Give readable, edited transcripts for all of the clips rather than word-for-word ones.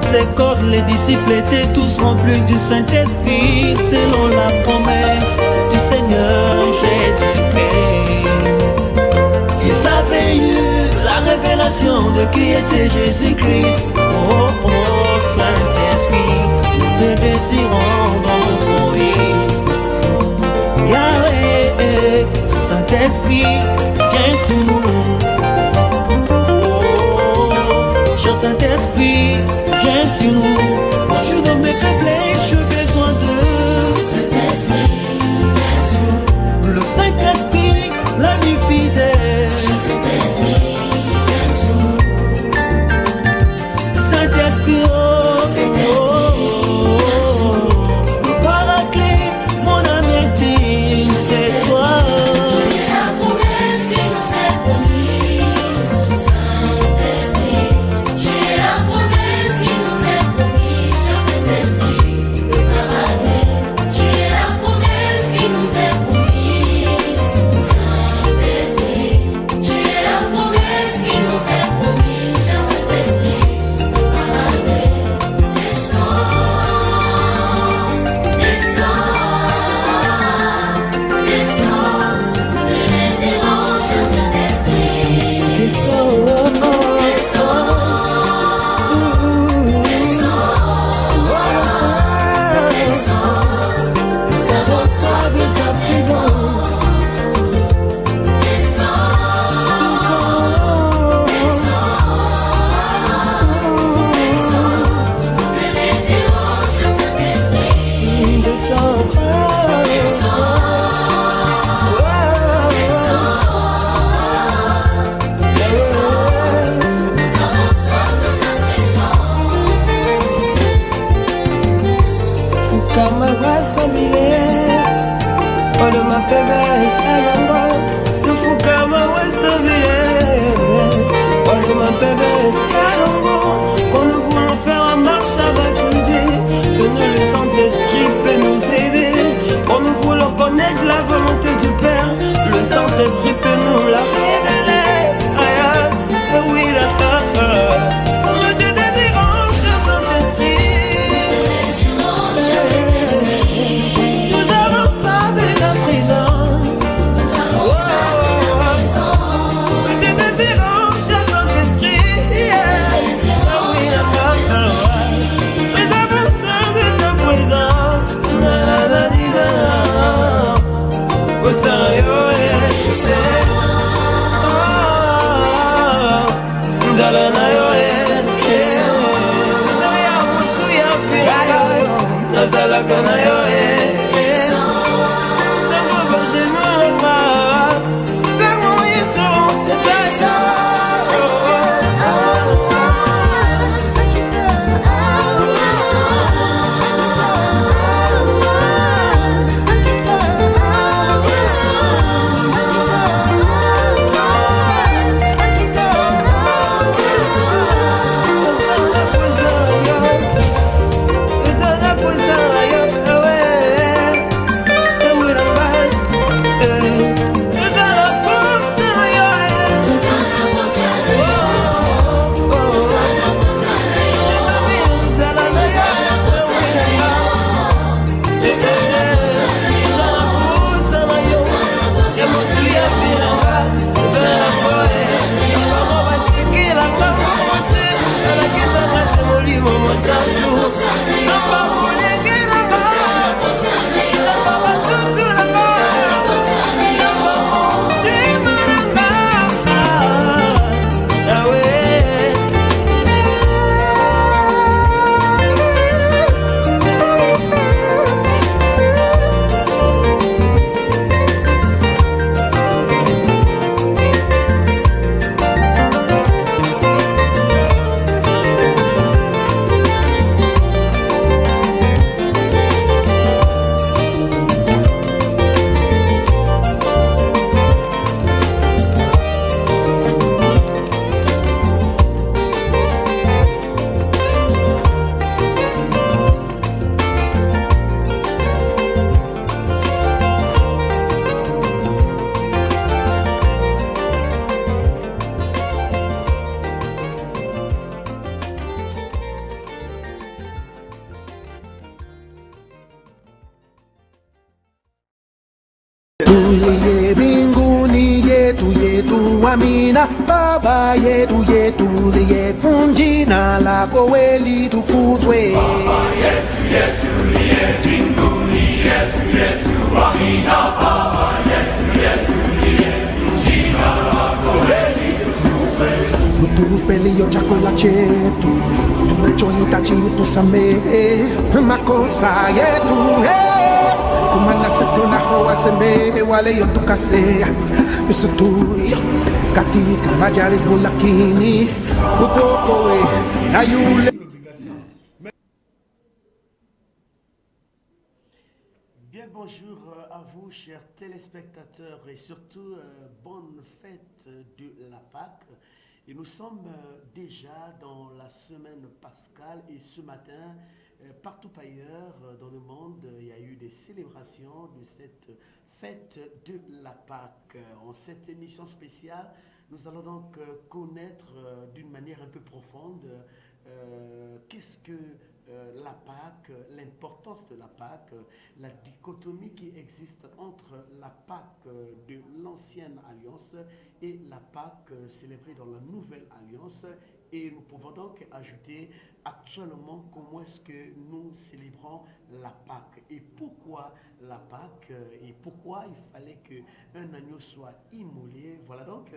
Pentecôte, les disciples étaient tous remplis du Saint-Esprit, selon la promesse du Seigneur Jésus-Christ. Ils avaient eu la révélation de qui était Jésus-Christ. Oh, oh, Saint-Esprit, nous te désirons dans notre vie. Yahweh, Saint-Esprit, viens sur nous. Oh, cher Saint-Esprit, viens sur nous. Je suis dans mes faiblesses, j'ai besoin de Saint-Esprit, viens sur nous. Le Saint-Esprit, l'ami fidèle. Saint-Esprit, viens sur nous. Saint-Esprit, oh, Saint-Esprit, viens sur nous. Le paraclet, mon ami intime, c'est toi. Quand nous voulons faire un marche avec Dieu, Seigneur, le Saint-Esprit peut nous aider. Quand nous voulons connaître la volonté du Père, le Saint-Esprit peut nous la révéler. Oui, nous te désirons, cher Saint-Esprit. Nous avons soif de ta présence. Nous te désirons, cher Saint-Esprit. Away. Tuliye binguni yetu yetu amina baba yetu yetu liye funjina lako weli tukuzwe baba yetu yetu liye binguni yetu yetu amina baba yetu yetu liye funjina lako weli tukuzwe mutupelio chakula chetu tumechohitaji utusamehe makosa yetu kumana setu na hawasembe wale yotukase usitui katika majaribu lakini utokoe na yule. Bien bonjour à vous chers téléspectateurs et surtout bonne fête de la Pâque. Et nous sommes déjà dans la semaine pascale et ce matin, partout ailleurs dans le monde, il y a eu des célébrations de cette fête de la Pâque. En cette émission spéciale, nous allons donc connaître d'une manière un peu profonde qu'est-ce que la Pâque, l'importance de la Pâque, la dichotomie qui existe entre la Pâque de l'ancienne alliance et la Pâque célébrée dans la nouvelle alliance. Et nous pouvons donc ajouter actuellement comment est-ce que nous célébrons la Pâque et pourquoi la Pâque et pourquoi il fallait qu'un agneau soit immolé. Voilà donc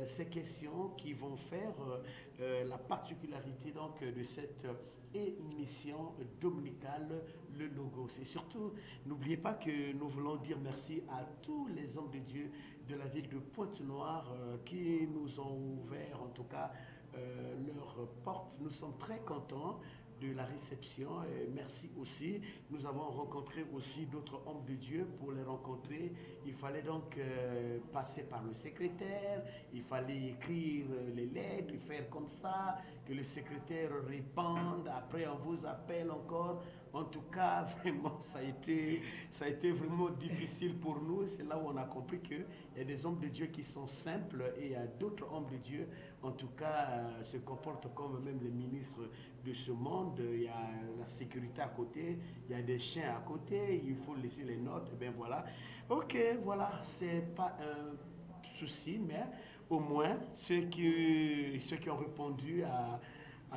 ces questions qui vont faire la particularité donc de cette émission dominicale, le Logos. Et surtout, n'oubliez pas que nous voulons dire merci à tous les hommes de Dieu de la ville de Pointe-Noire qui nous ont ouvert en tout cas leurs portes. Nous sommes très contents de la réception. Et merci aussi. Nous avons rencontré aussi d'autres hommes de Dieu. Pour les rencontrer, il fallait donc passer par le secrétaire, il fallait écrire les lettres, faire comme ça, que le secrétaire réponde, après on vous appelle encore. En tout cas, vraiment, ça a été vraiment difficile pour nous. C'est là où on a compris qu'il y a des hommes de Dieu qui sont simples et il y a d'autres hommes de Dieu, en tout cas, se comportent comme même les ministres de ce monde. Il y a la sécurité à côté, il y a des chiens à côté, il faut laisser les notes. Et bien voilà. Ok, voilà, c'est pas un souci, mais au moins, ceux qui ont répondu à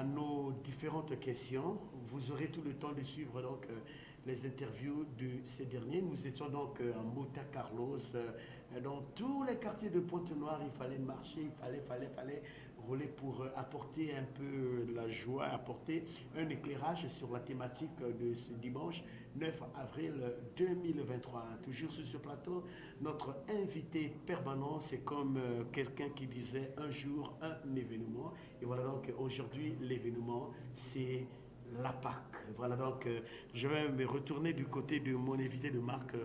nos différentes questions. Vous aurez tout le temps de suivre donc les interviews de ces derniers. Nous étions donc à Monte Carlos, dans tous les quartiers de Pointe-Noire. Il fallait marcher, il fallait rouler pour apporter un peu de la joie, apporter un éclairage sur la thématique de ce dimanche 9 avril 2023. Toujours sur ce plateau, notre invité permanent, c'est comme quelqu'un qui disait un jour un événement. Et voilà donc aujourd'hui l'événement, c'est la Pâque. Voilà donc je vais me retourner du côté de mon invité de marque,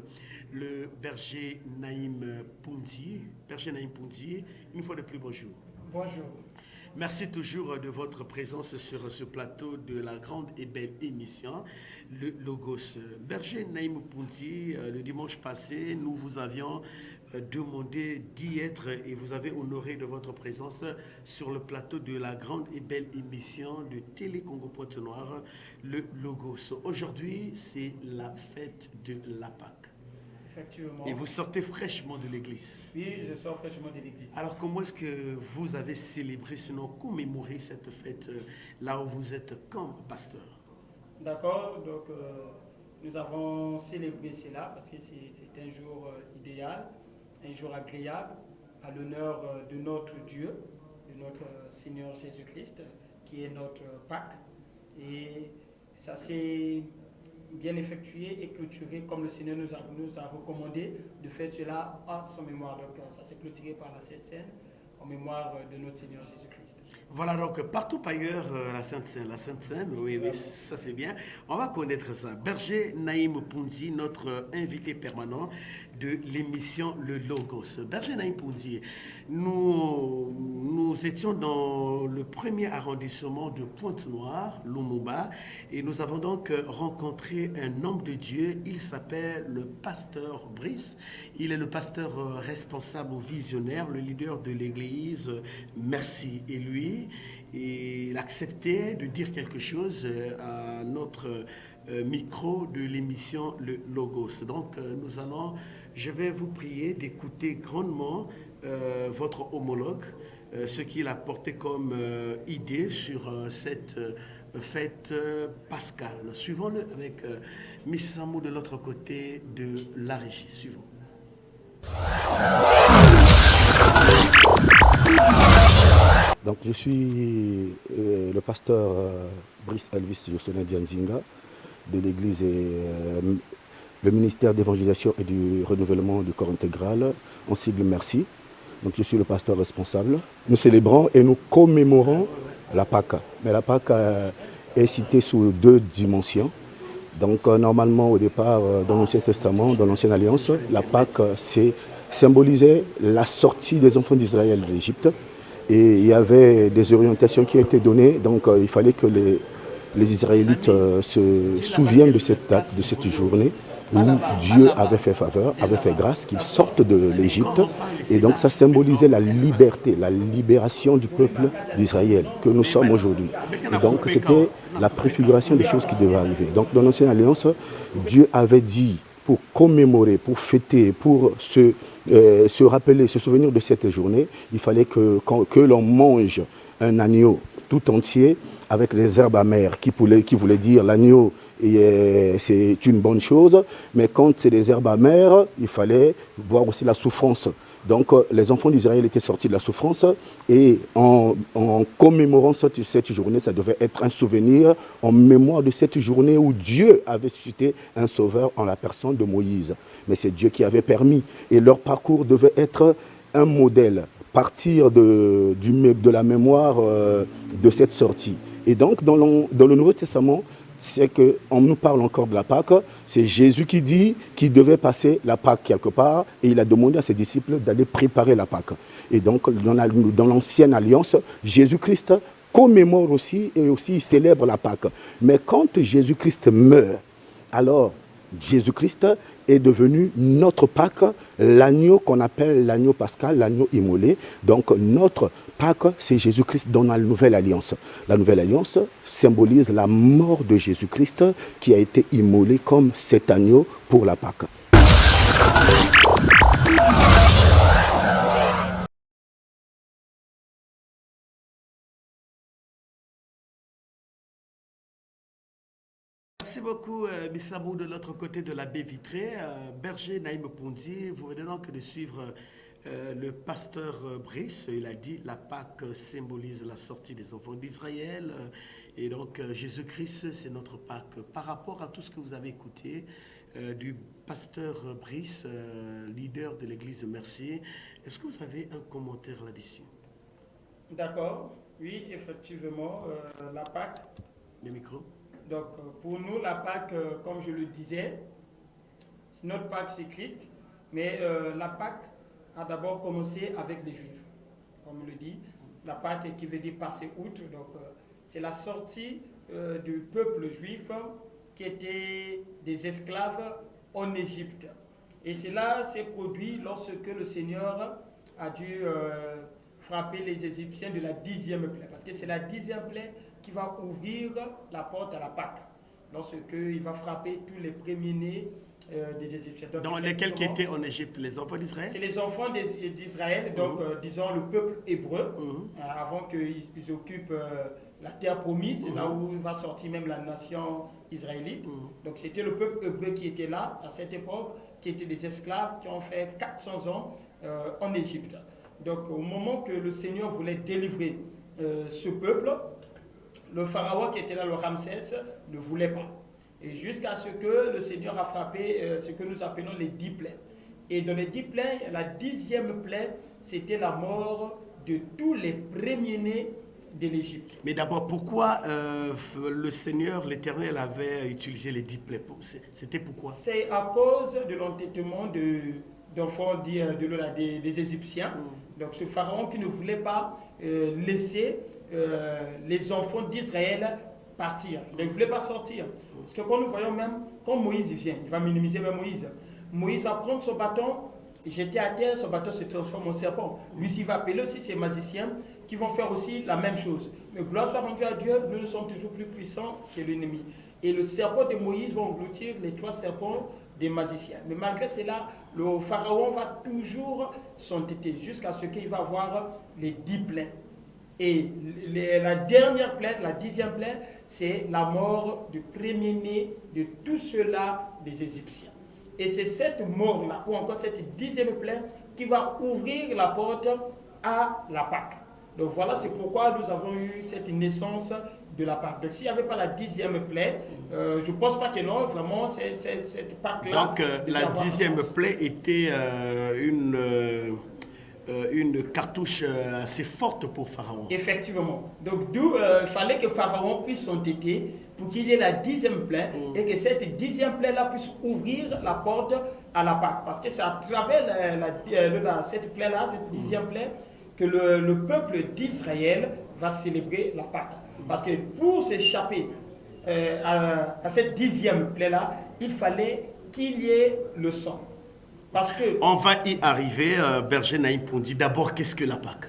le berger Naïm Pounti. Berger Naïm Pounti, une fois de plus bonjour. Bonjour. Merci toujours de votre présence sur ce plateau de la grande et belle émission, le Logos. Berger Naïm Pounti, le dimanche passé, nous vous avions demandé d'y être et vous avez honoré de votre présence sur le plateau de la grande et belle émission de Télé Congo Pointe-Noire, le Logos. Aujourd'hui, c'est la fête de la Pâque. Effectivement. Et vous sortez fraîchement de l'église. Oui, je sors fraîchement de l'église. Alors, comment est-ce que vous avez célébré, sinon commémoré cette fête là où vous êtes comme pasteur? D'accord, donc nous avons célébré cela parce que c'est un jour idéal, un jour agréable, à l'honneur de notre Dieu, de notre Seigneur Jésus-Christ, qui est notre Pâque. Et ça s'est bien effectué et clôturé comme le Seigneur nous a recommandé de faire cela à son mémoire. Donc ça s'est clôturé par la Sainte Seine en mémoire de notre Seigneur Jésus-Christ. Voilà donc partout ailleurs la Sainte Seine, oui, ça c'est bien. On va connaître ça. Berger Naïm Pounti, notre invité permanent de l'émission Le Logos. Berger Naïm Pounti, nous étions dans le premier arrondissement de Pointe-Noire, Lumumba, et nous avons donc rencontré un homme de Dieu. Il s'appelle le pasteur Brice. Il est le pasteur responsable ou visionnaire, le leader de l'église Merci et lui. et il acceptait de dire quelque chose à notre micro de l'émission Le Logos. Donc je vais vous prier d'écouter grandement votre homologue, ce qu'il a porté comme idée sur cette fête pascale. Suivons-le avec Miss Samou de l'autre côté de la régie. Suivons. Donc je suis le pasteur Brice Elvis Josona Dianzinga de l'église et le ministère d'évangélisation et du renouvellement du corps intégral en sigle Merci. Donc je suis le pasteur responsable. Nous célébrons et nous commémorons la Pâque. Mais la Pâque est citée sous deux dimensions. Donc normalement au départ dans l'Ancien Testament, dans l'Ancienne Alliance, la Pâque symbolisait la sortie des enfants d'Israël de l'Égypte. Et il y avait des orientations qui étaient données, donc il fallait que les Israélites se souviennent de cette date, de cette journée où Dieu avait fait faveur, avait fait grâce, qu'ils sortent de l'Égypte. Et donc ça symbolisait la liberté, la libération du peuple d'Israël que nous sommes aujourd'hui. Et donc c'était la préfiguration des choses qui devaient arriver. Donc dans l'Ancienne Alliance, Dieu avait dit, pour commémorer, pour fêter, pour se rappeler, se souvenir de cette journée, il fallait que l'on mange un agneau tout entier avec les herbes amères, qui voulait dire l'agneau, c'est une bonne chose, mais quand c'est des herbes amères, il fallait voir aussi la souffrance. Donc les enfants d'Israël étaient sortis de la souffrance et en commémorant cette journée, ça devait être un souvenir en mémoire de cette journée où Dieu avait suscité un sauveur en la personne de Moïse. Mais c'est Dieu qui avait permis et leur parcours devait être un modèle, partir de la mémoire de cette sortie. Et donc dans le Nouveau Testament, c'est qu'on nous parle encore de la Pâque, c'est Jésus qui dit qu'il devait passer la Pâque quelque part et il a demandé à ses disciples d'aller préparer la Pâque. Et donc dans l'Ancienne Alliance, Jésus-Christ commémore aussi et aussi il célèbre la Pâque. Mais quand Jésus-Christ meurt, alors Jésus-Christ est devenu notre Pâque, l'agneau qu'on appelle l'agneau pascal, l'agneau immolé. Donc notre Pâque, c'est Jésus-Christ dans la Nouvelle Alliance. La Nouvelle Alliance symbolise la mort de Jésus-Christ qui a été immolé comme cet agneau pour la Pâque. Merci beaucoup, Missamou, de l'autre côté de la baie vitrée. Berger Naïm Pondi, vous venez donc de suivre le pasteur Brice. Il a dit la Pâque symbolise la sortie des enfants d'Israël. Et donc, Jésus-Christ, c'est notre Pâque. Par rapport à tout ce que vous avez écouté du pasteur Brice, leader de l'église Merci, est-ce que vous avez un commentaire là-dessus? D'accord. Oui, effectivement, la Pâque. Le micro. Donc, pour nous, la Pâque, comme je le disais, notre Pâque, c'est Christ. Mais la Pâque a d'abord commencé avec les Juifs. Comme on le dit, la Pâque qui veut dire passer outre. Donc, c'est la sortie du peuple juif qui était des esclaves en Égypte. Et cela s'est produit lorsque le Seigneur a dû frapper les Égyptiens de la 10e plaie. Parce que c'est la 10e plaie qui va ouvrir la porte à la Pâque. Lorsqu'il va frapper tous les premiers-nés des Égyptiens. Donc, dans lesquels qui étaient en Égypte, les enfants d'Israël? C'est les enfants d'Israël, donc disons le peuple hébreu, avant qu'ils occupent la terre promise, c'est là où va sortir même la nation israélite. Donc c'était le peuple hébreu qui était là à cette époque, qui étaient des esclaves qui ont fait 400 ans en Égypte. Donc au moment que le Seigneur voulait délivrer ce peuple, le pharaon qui était là, le Ramsès, ne voulait pas. Et jusqu'à ce que le Seigneur a frappé ce que nous appelons les 10 plaies. Et dans les 10 plaies, la 10e plaie, c'était la mort de tous les premiers-nés de l'Égypte. Mais d'abord, pourquoi le Seigneur, l'Éternel, avait utilisé les 10 plaies? C'était pourquoi? C'est à cause de l'entêtement d'enfants des Égyptiens. Donc ce pharaon qui ne voulait pas laisser les enfants d'Israël partir. Il ne voulait pas sortir. Parce que quand nous voyons même, quand Moïse vient, il va minimiser même Moïse. Moïse va prendre son bâton jeté à terre, son bâton se transforme en serpent. Lucifer va appeler aussi ces magiciens qui vont faire aussi la même chose. Mais gloire soit rendue à Dieu, nous sommes toujours plus puissants que l'ennemi. Et le serpent de Moïse va engloutir les 3 serpents des magiciens. Mais malgré cela, le pharaon va toujours s'entêter jusqu'à ce qu'il va avoir les 10 plaies. Et la dernière plaie, la 10e plaie, c'est la mort du premier-né de tout cela des Égyptiens. Et c'est cette mort-là, ou encore cette 10e plaie, qui va ouvrir la porte à la Pâque. Donc voilà, c'est pourquoi nous avons eu cette naissance de la Pâque. Donc s'il n'y avait pas la 10e plaie, je ne pense pas que non, vraiment, cette Pâque-là... Donc la 10e plaie était une cartouche assez forte pour Pharaon. Effectivement. Donc d'où il fallait que Pharaon puisse s'entêter pour qu'il y ait la 10e plaie et que cette 10e plaie-là puisse ouvrir la porte à la Pâque. Parce que c'est à travers cette plaie-là, cette 10e plaie, que le peuple d'Israël va célébrer la Pâque. Parce que pour s'échapper à cette 10e plaie-là, il fallait qu'il y ait le sang. Parce que, on va y arriver, Berger Naïm Pondi. D'abord, qu'est-ce que la Pâque?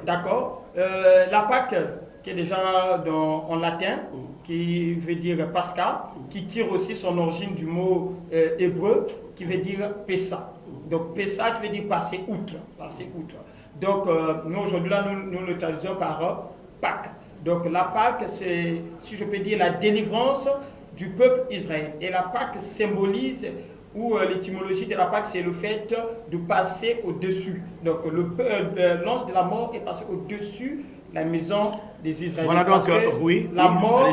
D'accord. La Pâque, qui est déjà en latin, qui veut dire Pascha, qui tire aussi son origine du mot hébreu, qui veut dire Pessa. Donc Pessa qui veut dire passer outre. Passer outre. Donc nous aujourd'hui, nous le traduisons par Pâque. Donc la Pâque, c'est, si je peux dire, la délivrance du peuple Israël. Et la Pâque symbolise, ou l'étymologie de la Pâque, c'est le fait de passer au-dessus. Donc l'ange de la mort est passé au-dessus de la maison des Israéliens. Voilà donc, la mort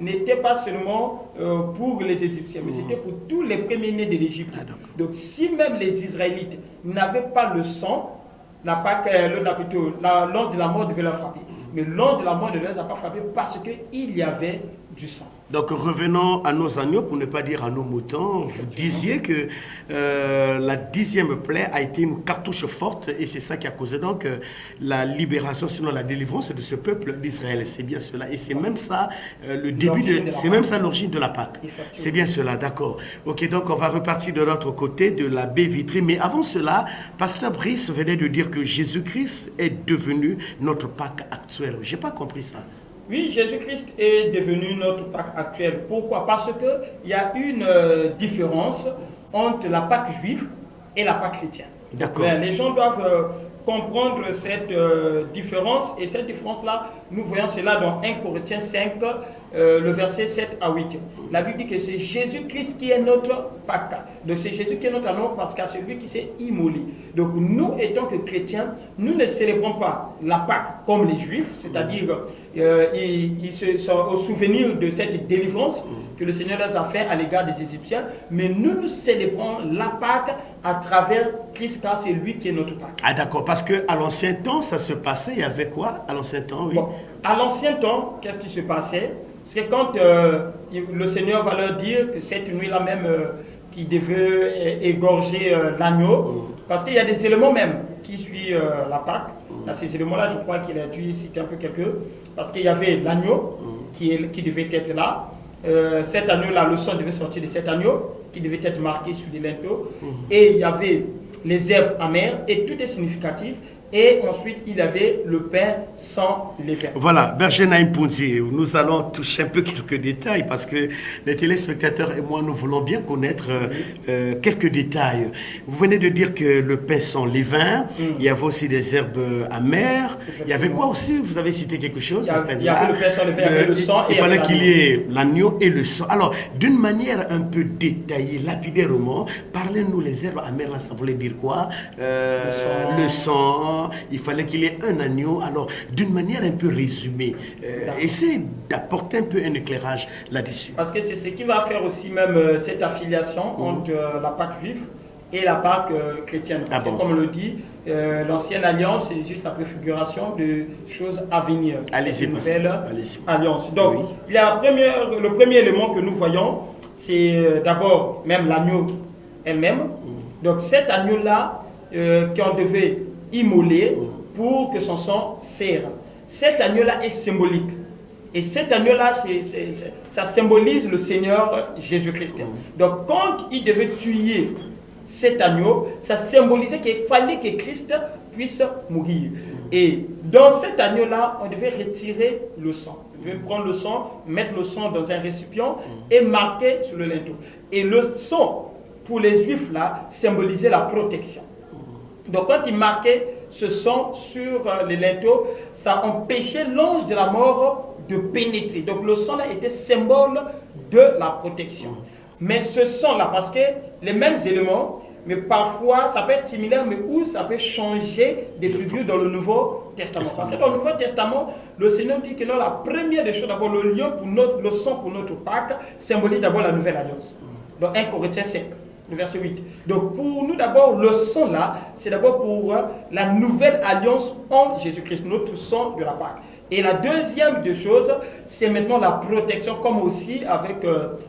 n'était pas seulement pour les Égyptiens, mais c'était pour tous les premiers-nés de l'Égypte. Donc si même les Israélites n'avaient pas le sang, la Pâque, l'ange de la mort devait leur frapper. Mais l'ange de la mort ne les a pas frappés parce qu'il y avait du sang. Donc revenons à nos agneaux, pour ne pas dire à nos moutons. Vous disiez que la 10e plaie a été une cartouche forte et c'est ça qui a causé donc la libération, sinon la délivrance de ce peuple d'Israël. C'est bien cela. Et c'est même ça le début c'est même ça l'origine de la Pâque. C'est bien cela, d'accord. Ok, donc on va repartir de l'autre côté de la baie vitrée. Mais avant cela, Pasteur Brice venait de dire que Jésus-Christ est devenu notre Pâque actuelle. J'ai pas compris ça. Oui, Jésus-Christ est devenu notre Pâque actuelle. Pourquoi? Parce qu'il y a une différence entre la Pâque juive et la Pâque chrétienne. D'accord. Les gens doivent comprendre cette différence. Et cette différence-là, nous voyons cela dans 1 Corinthiens 5, le verset 7 à 8. La Bible dit que c'est Jésus-Christ qui est notre Pâque. Donc c'est Jésus qui est notre agneau parce qu'à celui qui s'est immolé. Donc nous, étant que chrétiens, nous ne célébrons pas la Pâque comme les Juifs, c'est-à-dire ils sont au souvenir de cette délivrance que le Seigneur les a fait à l'égard des Égyptiens, mais nous célébrons la Pâque à travers Christ, car c'est lui qui est notre Pâque. Ah d'accord, parce qu'à l'ancien temps, ça se passait, il y avait quoi à l'ancien temps, oui. Bon, à l'ancien temps, qu'est-ce qui se passait? C'est quand le Seigneur va leur dire que cette nuit-là même, qui devait égorger l'agneau, parce qu'il y a des éléments même qui suivent la Pâque. Dans ces éléments-là, je crois qu'il a dû citer un peu quelques, parce qu'il y avait l'agneau qui devait être là. Cet agneau-là, le sang devait sortir de cet agneau qui devait être marqué sur les linteaux. Et il y avait les herbes amères, et tout est significatif. Et ensuite, il y avait le pain sans levain. Voilà, Berger Naïm Pondi, nous allons toucher un peu quelques détails parce que les téléspectateurs et moi, nous voulons bien connaître quelques détails. Vous venez de dire que le pain sans levain, il y avait aussi des herbes amères. Il y avait quoi aussi? Vous avez cité quelque chose? Il y avait le pain sans levain, il y avait le sang. Il fallait qu'il y ait l'agneau et le sang. Alors, d'une manière un peu détaillée, lapidairement, parlez-nous les herbes amères, là, ça voulait dire quoi? Le sang. Il fallait qu'il y ait un agneau. Alors, d'une manière un peu résumée, essayez d'apporter un peu un éclairage là-dessus. Parce que c'est ce qui va faire aussi même cette affiliation entre la Pâque juive et la Pâque chrétienne. Parce que comme on le dit, l'ancienne alliance, c'est juste la préfiguration de choses à venir. Allez-y, une nouvelle alliance. Donc, oui. il y a le premier élément que nous voyons, c'est d'abord même l'agneau elle-même. Donc, cet agneau-là, qu'on devait immolé pour que son sang serre. Cet agneau-là est symbolique. Et cet agneau-là, ça symbolise le Seigneur Jésus-Christ. Donc, quand il devait tuer cet agneau, ça symbolisait qu'il fallait que Christ puisse mourir. Et dans cet agneau-là, on devait retirer le sang. On devait prendre le sang, mettre le sang dans un récipient et marquer sur le linteau. Et le sang, pour les Juifs, là, symbolisait la protection. Donc quand ils marquaient ce sang sur les linteaux, ça empêchait l'ange de la mort de pénétrer. Donc le sang là était symbole de la protection. Mais ce sang là, parce que les mêmes éléments, mais parfois ça peut être similaire, mais où ça peut changer des figures dans le Nouveau Testament. Parce que dans le Nouveau Testament, le Seigneur dit que là, la première des choses, d'abord le lion pour le sang pour notre Pâques, symbolise d'abord la nouvelle alliance. Donc 1 Corinthiens 5. Le verset 8. Donc pour nous d'abord, le sang là, c'est d'abord pour la nouvelle alliance en Jésus-Christ, notre sang de la Pâque. Et la deuxième des choses, c'est maintenant la protection, comme aussi avec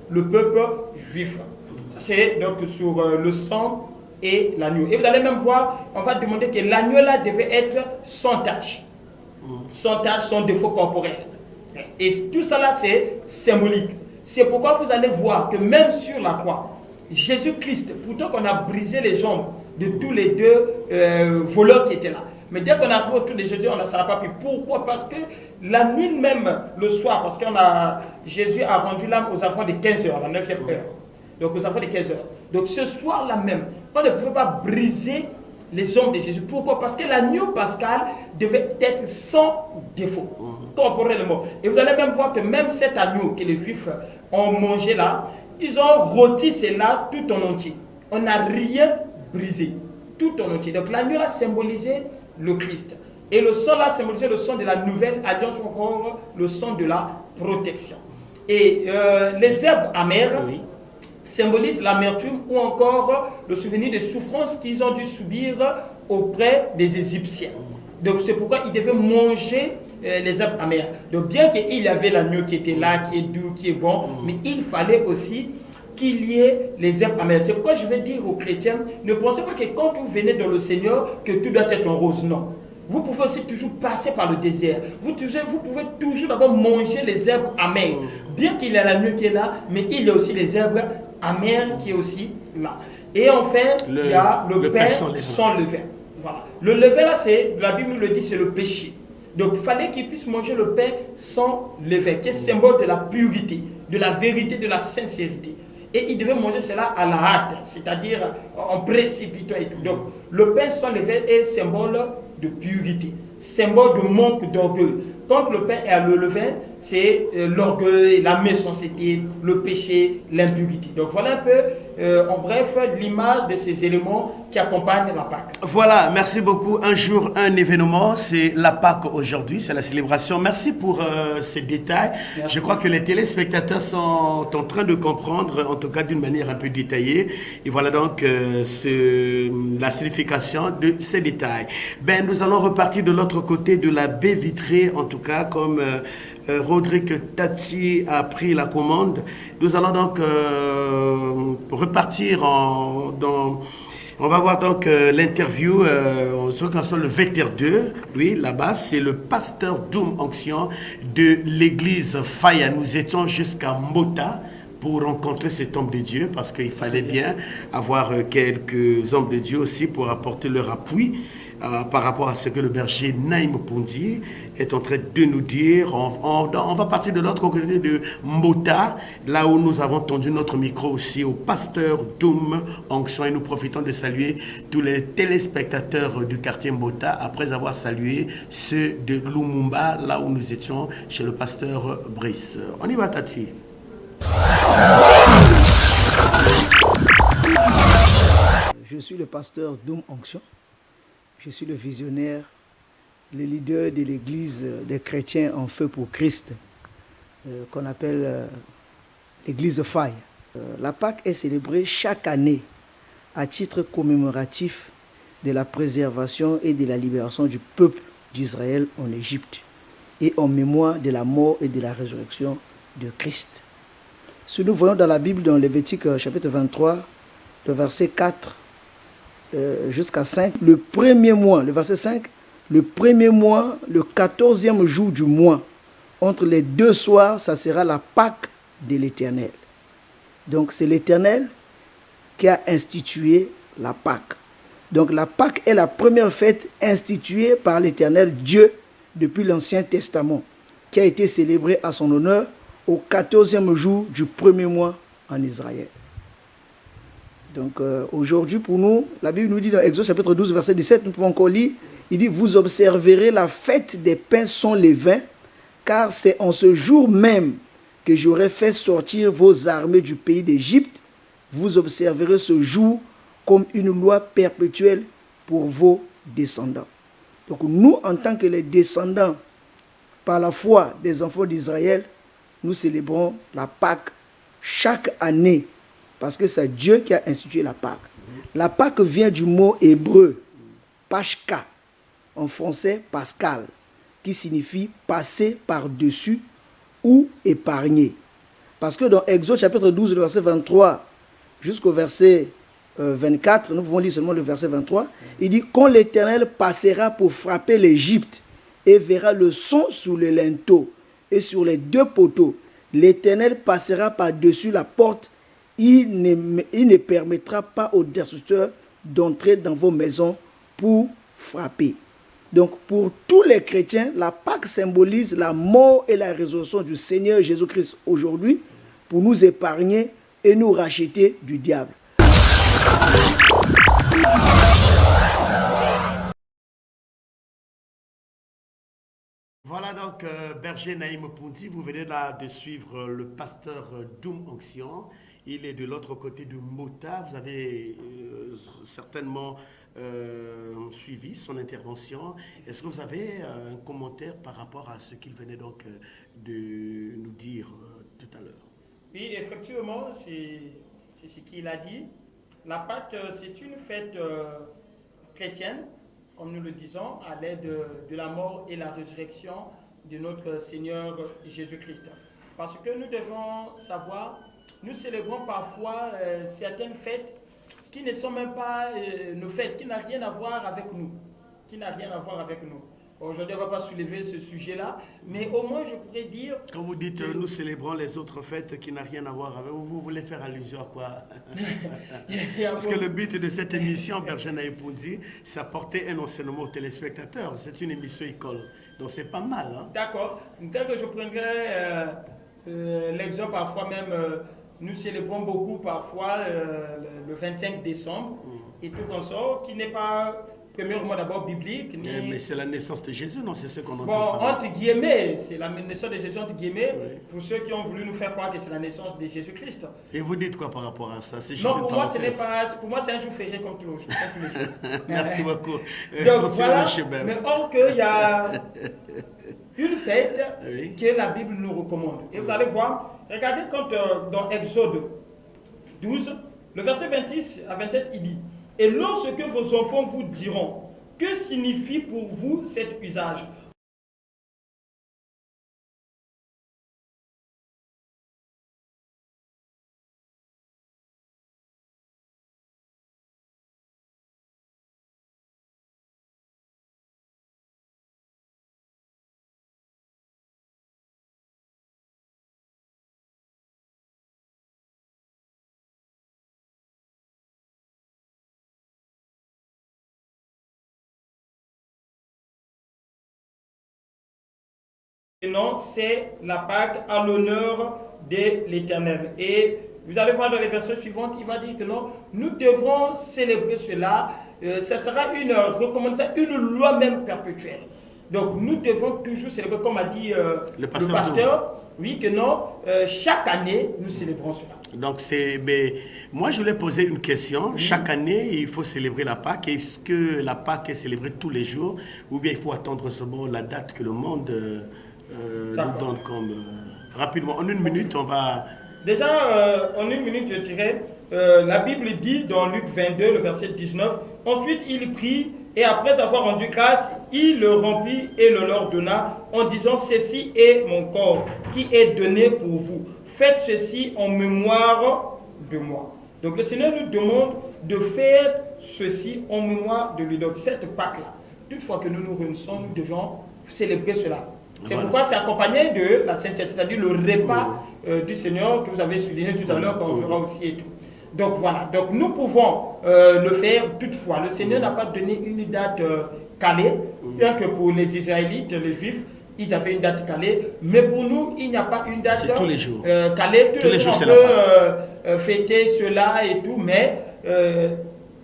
le peuple juif. Ça c'est donc sur le sang et l'agneau. Et vous allez même voir, on va demander que l'agneau là devait être sans tache. Sans tache, sans défaut corporel. Et tout ça là, c'est symbolique. C'est pourquoi vous allez voir que même sur la croix, Jésus-Christ, pourtant qu'on a brisé les jambes de tous les deux voleurs qui étaient là. Mais dès qu'on arrive autour de Jésus, ça n'a pas pu. Pourquoi? Parce que la nuit même, le soir, parce que Jésus a rendu l'âme aux enfants de 15 heures, la 9e heure. Donc aux enfants de 15 heures. Donc ce soir-là même, on ne pouvait pas briser les hommes de Jésus. Pourquoi? Parce que l'agneau pascal devait être sans défaut, corporellement. Et vous allez même voir que même cet agneau que les Juifs ont mangé là, ils ont rôti cela tout en entier. On n'a rien brisé, tout en entier. Donc l'agneau là symbolisait le Christ. Et le sang là symbolisait le sang de la nouvelle alliance, ou encore le sang de la protection. Et les herbes amères symbolisent l'amertume ou encore le souvenir des souffrances qu'ils ont dû subir auprès des Égyptiens. Donc c'est pourquoi ils devaient manger les herbes amères. Donc bien qu'il y avait l'agneau qui était là, qui est doux, qui est bon, mais il fallait aussi qu'il y ait les herbes amères. C'est pourquoi je vais dire aux chrétiens, ne pensez pas que quand vous venez dans le Seigneur, que tout doit être en rose. Non. Vous pouvez aussi toujours passer par le désert. Vous pouvez toujours d'abord manger les herbes amères. Bien qu'il y ait l'agneau qui est là, mais il y a aussi les herbes amères qui est aussi là. Et enfin, il y a le pain sans levain. Voilà. Le levain là, la Bible nous le dit, c'est le péché. Donc il fallait qu'ils puissent manger le pain sans levain, qui est symbole de la pureté, de la vérité, de la sincérité. Et ils devaient manger cela à la hâte, c'est-à-dire en précipitant et tout. Donc le pain sans levain est symbole de purité, symbole de manque d'orgueil. Quand le pain est à le levain, c'est l'orgueil, la méchanceté, le péché, l'impurité. Donc voilà un peu, en bref, l'image de ces éléments qui accompagnent la Pâque. Voilà, merci beaucoup. Un jour, un événement, c'est la Pâque aujourd'hui, c'est la célébration. Merci pour ces détails. Merci. Je crois que les téléspectateurs sont en train de comprendre, en tout cas d'une manière un peu détaillée. Et voilà donc la signification de ces détails. Ben, nous allons repartir de l'autre côté de la baie vitrée, en tout cas, comme Rodrigue Tati a pris la commande. Nous allons donc repartir on va voir donc l'interview sur le Vétère 2. Lui, là-bas, c'est le pasteur Doum Onction de l'église Faya. Nous étions jusqu'à Mbota pour rencontrer cet homme de Dieu, parce qu'il fallait bien avoir quelques hommes de Dieu aussi pour apporter leur appui par rapport à ce que le berger Naïm Pondi est en train de nous dire. On va partir de l'autre côté de Mbota, là où nous avons tendu notre micro aussi au pasteur Doum Onction, et nous profitons de saluer tous les téléspectateurs du quartier Mbota après avoir salué ceux de Lumumba, là où nous étions chez le pasteur Brice. On y va, Tati. Je suis le pasteur Doum Onction. Je suis le visionnaire, le leader de l'église des chrétiens en feu pour Christ, qu'on appelle l'église Faille. La Pâque est célébrée chaque année à titre commémoratif de la préservation et de la libération du peuple d'Israël en Égypte et en mémoire de la mort et de la résurrection de Christ. Si nous voyons dans la Bible, dans Lévitique chapitre 23, le verset 4 jusqu'à 5, le premier mois, le verset 5, le premier mois, le 14e jour du mois, entre les deux soirs, ça sera la Pâque de l'Éternel. Donc c'est l'Éternel qui a institué la Pâque. Donc la Pâque est la première fête instituée par l'Éternel Dieu depuis l'Ancien Testament, qui a été célébrée à son honneur au 14e jour du premier mois en Israël. Donc aujourd'hui pour nous, la Bible nous dit dans Exode chapitre 12 verset 17, nous pouvons encore lire, il dit « Vous observerez la fête des pains sans levain, car c'est en ce jour même que j'aurai fait sortir vos armées du pays d'Égypte. Vous observerez ce jour comme une loi perpétuelle pour vos descendants. » Donc nous, en tant que les descendants, par la foi des enfants d'Israël, nous célébrons la Pâque chaque année, parce que c'est Dieu qui a institué la Pâque. La Pâque vient du mot hébreu, Pashka, en français Pascal, qui signifie passer par-dessus ou épargner. Parce que dans Exode chapitre 12, le verset 23 jusqu'au verset 24, nous pouvons lire seulement le verset 23, il dit « Quand l'Éternel passera pour frapper l'Égypte et verra le son sur le linteau et sur les deux poteaux, l'Éternel passera par-dessus la porte, il ne permettra pas aux destructeurs d'entrer dans vos maisons pour frapper. » Donc pour tous les chrétiens, la Pâque symbolise la mort et la résurrection du Seigneur Jésus-Christ aujourd'hui pour nous épargner et nous racheter du diable. Voilà donc Berger Naïm Pounzi, vous venez là de suivre le pasteur Doum Onction. Il est de l'autre côté de Mota. Vous avez certainement suivi son intervention. Est-ce que vous avez un commentaire par rapport à ce qu'il venait donc de nous dire tout à l'heure? Oui, effectivement, c'est ce qu'il a dit. La Pâque, c'est une fête chrétienne, comme nous le disons, à l'aide de la mort et la résurrection de notre Seigneur Jésus-Christ. Parce que nous devons savoir, nous célébrons parfois certaines fêtes qui ne sont même pas nos fêtes, qui n'ont rien à voir avec nous. Aujourd'hui, on ne va pas soulever ce sujet-là, mais au moins je pourrais dire... Quand vous dites nous célébrons les autres fêtes qui n'ont rien à voir avec vous, vous voulez faire allusion à quoi? Parce que le but de cette émission, Berger Naïm Pounzi, c'est apporter un enseignement aux téléspectateurs. C'est une émission école, donc c'est pas mal. Hein? D'accord. Tel que je prendrais l'exemple, parfois même, nous célébrons beaucoup parfois le 25 décembre et tout comme ça, qui n'est pas... Premièrement, d'abord biblique. Mais c'est la naissance de Jésus, non? C'est ce qu'on entend. Bon, entre guillemets, c'est la naissance de Jésus, entre guillemets, oui. Pour ceux qui ont voulu nous faire croire que c'est la naissance de Jésus-Christ. Et vous dites quoi par rapport à ça? Non, pour moi, pour moi, c'est un jour férié comme tous les jours. Merci beaucoup. Donc voilà, mais or qu'il y a une fête que la Bible nous recommande. Et vous allez voir, regardez quand dans Exode 12, le verset 26 à 27, il dit: et lorsque vos enfants vous diront, que signifie pour vous cet usage? Et non, c'est la Pâque à l'honneur de l'Éternel. Et vous allez voir dans les versets suivants, il va dire que non, nous devrons célébrer cela. Ce sera une recommandation, une loi même perpétuelle. Donc nous devons toujours célébrer, comme a dit le pasteur, oui, que non, chaque année, nous célébrons cela. Donc mais moi je voulais poser une question. Chaque année, il faut célébrer la Pâque. Est-ce que la Pâque est célébrée tous les jours ou bien il faut attendre seulement la date que le monde... nous donne comme rapidement, en une minute, on va... Déjà, en une minute, je dirais, la Bible dit dans Luc 22, le verset 19, ensuite il prit, et après avoir rendu grâce, il le remplit et le leur donna, en disant, ceci est mon corps, qui est donné pour vous. Faites ceci en mémoire de moi. Donc le Seigneur nous demande de faire ceci en mémoire de lui. Donc cette Pâque-là, toutefois que nous nous réunissons, nous devons célébrer cela. C'est pourquoi c'est accompagné de la sainteté, c'est-à-dire le repas du Seigneur que vous avez souligné tout à l'heure, qu'on verra aussi et tout. Donc voilà, donc nous pouvons le faire toutefois. Le Seigneur n'a pas donné une date calée, bien que pour les Israélites, les Juifs, ils avaient une date calée, mais pour nous, il n'y a pas une date tous les jours. calée. Tous les jours, c'est on peut fêter cela et tout, mais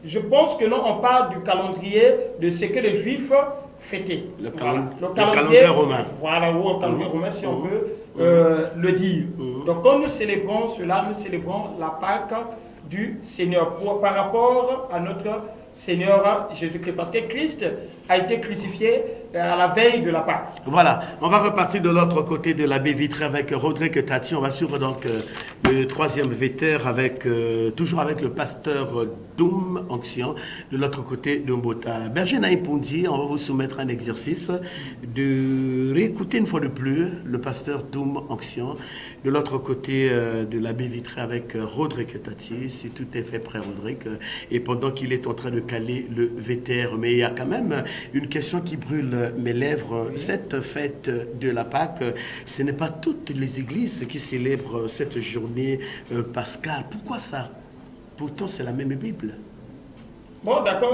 je pense que non, on parle du calendrier de ce que les Juifs fêtaient. Le calendrier romain. Voilà, ou le calendrier romain, si on peut le dire. Donc quand nous célébrons cela, nous célébrons la Pâque du Seigneur par rapport à notre Seigneur Jésus-Christ. Parce que Christ a été crucifié à la veille de la Pâque. Voilà, on va repartir de l'autre côté de la baie vitrée avec Rodrigue Tati. On va suivre donc le troisième vétère avec toujours avec le pasteur Doum Onction de l'autre côté de Mbota. Berger Naïm Poundi, on va vous soumettre un exercice de réécouter une fois de plus le pasteur Doum Onction de l'autre côté de la baie vitrée avec Rodrigue Tati. Si tout est fait prêt, Rodrigue, et pendant qu'il est en train de caler le vétère, mais il y a quand même une question qui brûle mes lèvres. Cette fête de la Pâque, ce n'est pas toutes les églises qui célèbrent cette journée pascale. Pourquoi ça? Pourtant, c'est la même Bible. Bon, d'accord.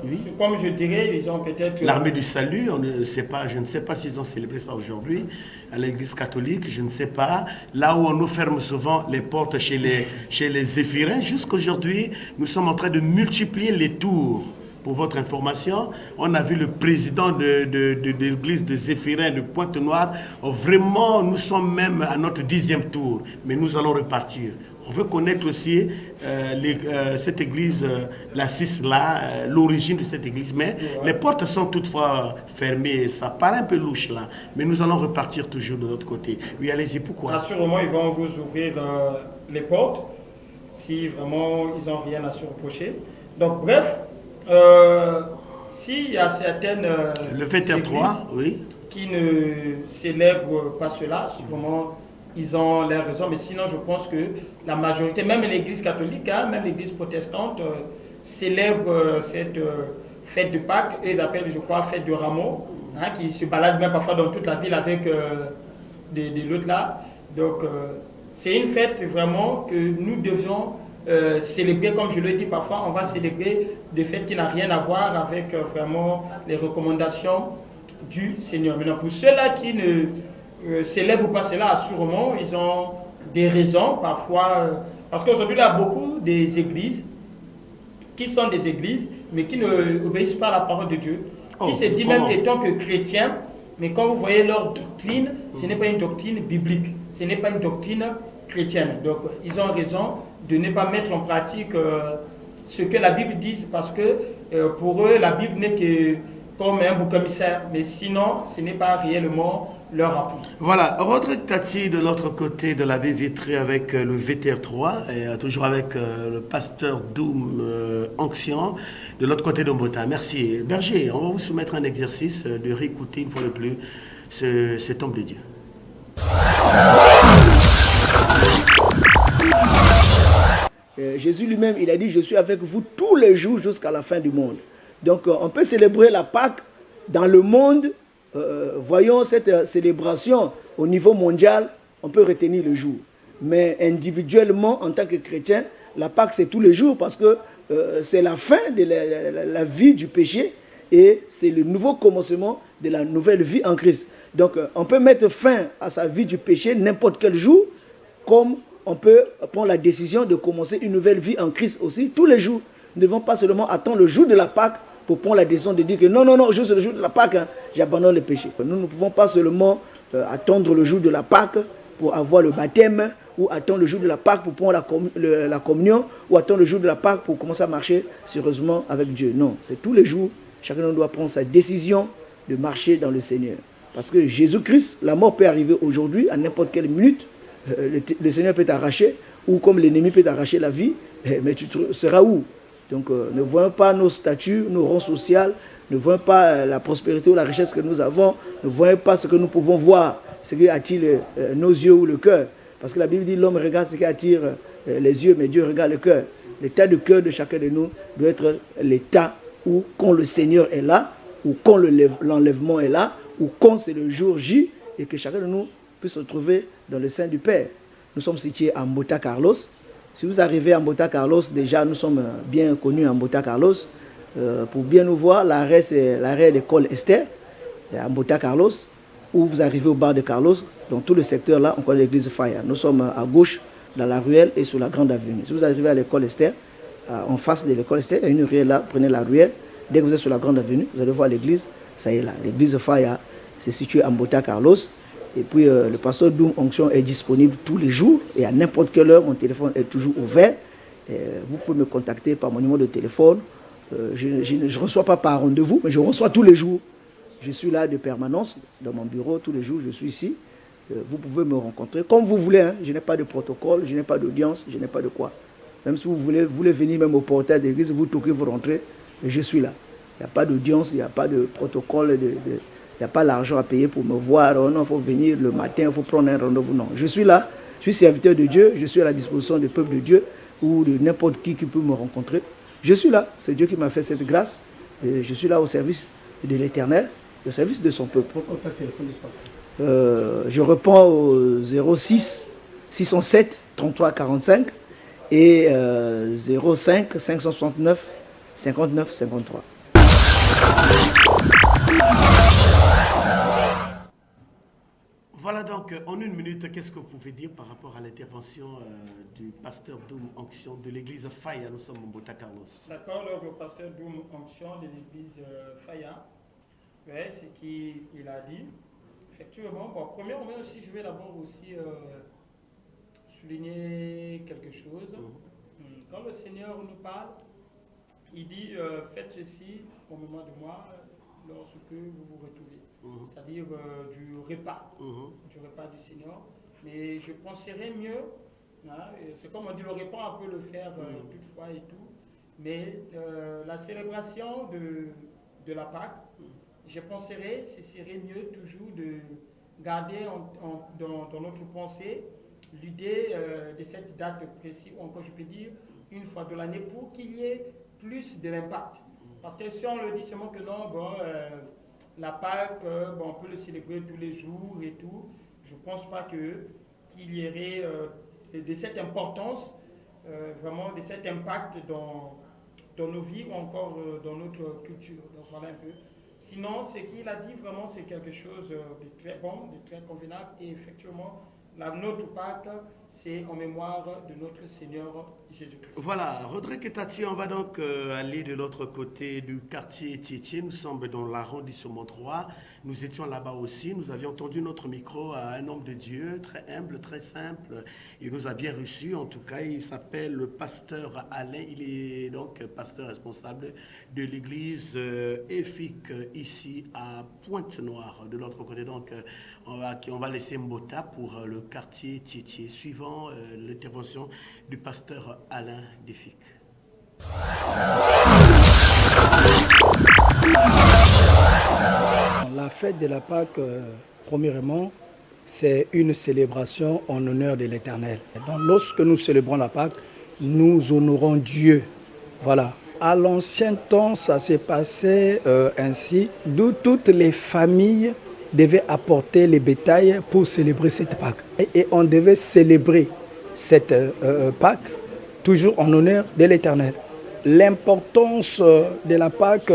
Oui. Comme je dirais, ils ont peut-être... L'armée du salut, on ne sait pas, je ne sais pas s'ils ont célébré ça aujourd'hui à l'église catholique, je ne sais pas. Là où on nous ferme souvent les portes chez les Zéphirins, jusqu'aujourd'hui, nous sommes en train de multiplier les tours. Pour votre information, on a vu le président de l'église de Zéphirin de Pointe-Noire. Vraiment, nous sommes même à notre 10e tour, mais nous allons repartir. On veut connaître aussi cette église, la 6 là, l'origine de cette église. Mais les portes sont toutefois fermées. Ça paraît un peu louche là. Mais nous allons repartir toujours de l'autre côté. Oui, allez-y, pourquoi? Assurément, ils vont vous ouvrir les portes si vraiment ils n'ont rien à se reprocher. Donc, bref, s'il y a certaines le vétère 3, oui, qui ne célèbrent pas cela, sûrement ils ont leurs raisons, mais sinon je pense que la majorité, même l'église catholique, même l'église protestante, célèbre cette fête de Pâques, et ils appellent, je crois, fête de Rameau, qui se balade même parfois dans toute la ville avec des l'autre là. Donc c'est une fête vraiment que nous devions célébrer, comme je le dis parfois, on va célébrer des fêtes qui n'ont rien à voir avec vraiment les recommandations du Seigneur. Maintenant, pour ceux-là qui ne célèbrent pas cela, sûrement, ils ont des raisons, parfois, parce qu'aujourd'hui, il y a beaucoup des églises qui sont des églises, mais qui ne obéissent pas à la parole de Dieu, qui se disent même étant que chrétiens, mais quand vous voyez leur doctrine, ce n'est pas une doctrine biblique, ce n'est pas une doctrine chrétienne. Donc, ils ont raison de ne pas mettre en pratique ce que la Bible dit, parce que pour eux, la Bible n'est que comme un bouc émissaire, mais sinon, ce n'est pas réellement leur appui. Voilà, Rodrigue Tati de l'autre côté de la baie vitrée avec le VTR 3, et toujours avec le pasteur Doum Onction de l'autre côté d'Ombota. Merci. Berger, on va vous soumettre un exercice de réécouter une fois de plus cet homme de Dieu. Jésus lui-même, il a dit, je suis avec vous tous les jours jusqu'à la fin du monde. Donc, on peut célébrer la Pâque dans le monde. Voyons cette célébration au niveau mondial, on peut retenir le jour. Mais individuellement, en tant que chrétien, la Pâque, c'est tous les jours parce que c'est la fin de la vie du péché et c'est le nouveau commencement de la nouvelle vie en Christ. Donc, on peut mettre fin à sa vie du péché n'importe quel jour, comme on peut prendre la décision de commencer une nouvelle vie en Christ aussi tous les jours. Nous ne devons pas seulement attendre le jour de la Pâque pour prendre la décision de dire que non, juste le jour de la Pâque, j'abandonne le péché. Nous ne pouvons pas seulement attendre le jour de la Pâque pour avoir le baptême, ou attendre le jour de la Pâque pour prendre la communion, ou attendre le jour de la Pâque pour commencer à marcher sérieusement avec Dieu. Non, c'est tous les jours, chacun de nous doit prendre sa décision de marcher dans le Seigneur. Parce que Jésus-Christ, la mort peut arriver aujourd'hui, à n'importe quelle minute, le Seigneur peut t'arracher, ou comme l'ennemi peut t'arracher la vie, mais tu seras où? Donc ne voyons pas nos statuts, nos rangs sociaux, ne voyons pas la prospérité ou la richesse que nous avons, ne voyons pas ce que nous pouvons voir, ce qui attire nos yeux ou le cœur. Parce que la Bible dit l'homme regarde ce qui attire les yeux, mais Dieu regarde le cœur. L'état de cœur de chacun de nous doit être l'état où quand le Seigneur est là, ou quand l'enlèvement est là, ou quand c'est le jour J, et que chacun de nous puisse se trouver dans le sein du Père. Nous sommes situés à Mbota Carlos, Si vous arrivez à Mbota Carlos, déjà nous sommes bien connus à Mbota Carlos. Pour bien nous voir, l'arrêt c'est l'arrêt de Col Esther, à Mbota Carlos, où vous arrivez au bar de Carlos. Dans tout le secteur là, on connaît l'église Faya. Nous sommes à gauche, dans la ruelle et sur la grande avenue. Si vous arrivez à l'école Esther, en face de l'école Esther, il y a une ruelle là, prenez la ruelle. Dès que vous êtes sur la grande avenue, vous allez voir l'église, ça y est là. L'église Faya, c'est situé à Mbota Carlos. Et puis le pasteur Doum Onction est disponible tous les jours et à n'importe quelle heure, mon téléphone est toujours ouvert. Vous pouvez me contacter par mon numéro de téléphone. Je ne reçois pas par rendez-vous, mais je reçois tous les jours. Je suis là de permanence, dans mon bureau, tous les jours, je suis ici. Vous pouvez me rencontrer comme vous voulez. Hein. Je n'ai pas de protocole, je n'ai pas d'audience, je n'ai pas de quoi. Même si vous voulez venir même au portail de l'église, vous toquez, vous rentrez, et je suis là. Il n'y a pas d'audience, il n'y a pas de protocole, il n'y a pas l'argent à payer pour me voir. Oh non, il faut venir le matin, il faut prendre un rendez-vous. Non, je suis là, je suis serviteur de Dieu, je suis à la disposition du peuple de Dieu ou de n'importe qui peut me rencontrer. Je suis là, c'est Dieu qui m'a fait cette grâce. Et je suis là au service de l'Éternel, au service de son peuple. Je réponds au 06 607 33 45 et 05 569 59 53. Voilà donc, en une minute, qu'est-ce que vous pouvez dire par rapport à l'intervention du pasteur Doum Onction de l'église Faya? Nous sommes en Mbota Carlos. D'accord, le pasteur Doum Onction de l'église Faya, ouais, c'est qu'il a dit. Effectivement, bon, premièrement aussi, je vais d'abord aussi souligner quelque chose. Quand le Seigneur nous parle, il dit faites ceci au moment de moi lorsque vous vous retrouvez. C'est-à-dire du repas du Seigneur. Mais je penserais mieux, hein, c'est comme on dit, le repas, on peut le faire toutefois et tout, mais la célébration de la Pâque, je penserais ce serait mieux toujours de garder dans notre pensée l'idée de cette date précise, ou encore je peux dire une fois de l'année, pour qu'il y ait plus de l'impact. Parce que si on le dit seulement que non, bon, la Pâque, bon, on peut le célébrer tous les jours et tout, je ne pense pas qu'il y aurait de cette importance, vraiment de cet impact dans nos vies ou encore dans notre culture. Donc voilà un peu. Sinon, ce qu'il a dit vraiment, c'est quelque chose de très bon, de très convenable. Et effectivement, notre Pâque, c'est en mémoire de notre Seigneur Jésus-Christ. Voilà, Rodrigue et Tati, on va donc aller de l'autre côté du quartier Tietie. Nous sommes dans l'arrondissement 3. Nous étions là-bas aussi. Nous avions tendu notre micro à un homme de Dieu, très humble, très simple. Il nous a bien reçus. En tout cas, il s'appelle le pasteur Alain. Il est donc pasteur responsable de l'église EFIC ici à Pointe-Noire. De l'autre côté, donc, on va laisser Mbota pour le quartier Tietie, suivant l'intervention du pasteur Alain d'EFIC. La fête de la Pâque, premièrement, c'est une célébration en honneur de l'Éternel. Donc, lorsque nous célébrons la Pâque, nous honorons Dieu. Voilà. À l'ancien temps, ça s'est passé ainsi, d'où toutes les familles devaient apporter les bétails pour célébrer cette Pâque. Et on devait célébrer cette Pâque toujours en honneur de l'Éternel. L'importance de la Pâque,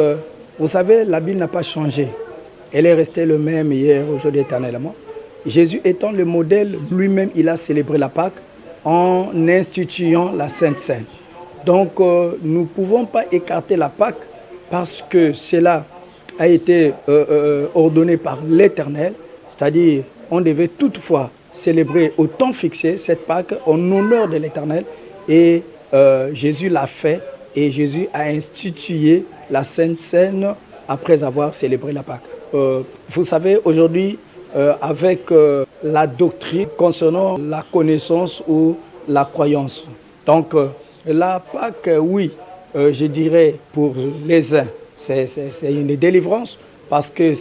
vous savez, la Bible n'a pas changé. Elle est restée le même hier, aujourd'hui, éternellement. Jésus étant le modèle, lui-même, il a célébré la Pâque en instituant la Sainte Seine. Donc, nous ne pouvons pas écarter la Pâque parce que cela a été ordonné par l'Éternel, c'est-à-dire on devait toutefois célébrer au temps fixé cette Pâque en honneur de l'Éternel et Jésus l'a fait et Jésus a institué la Sainte Seine après avoir célébré la Pâque. Vous savez, aujourd'hui, avec la doctrine concernant la connaissance ou la croyance, donc la Pâque, oui, je dirais pour les uns, c'est une délivrance parce que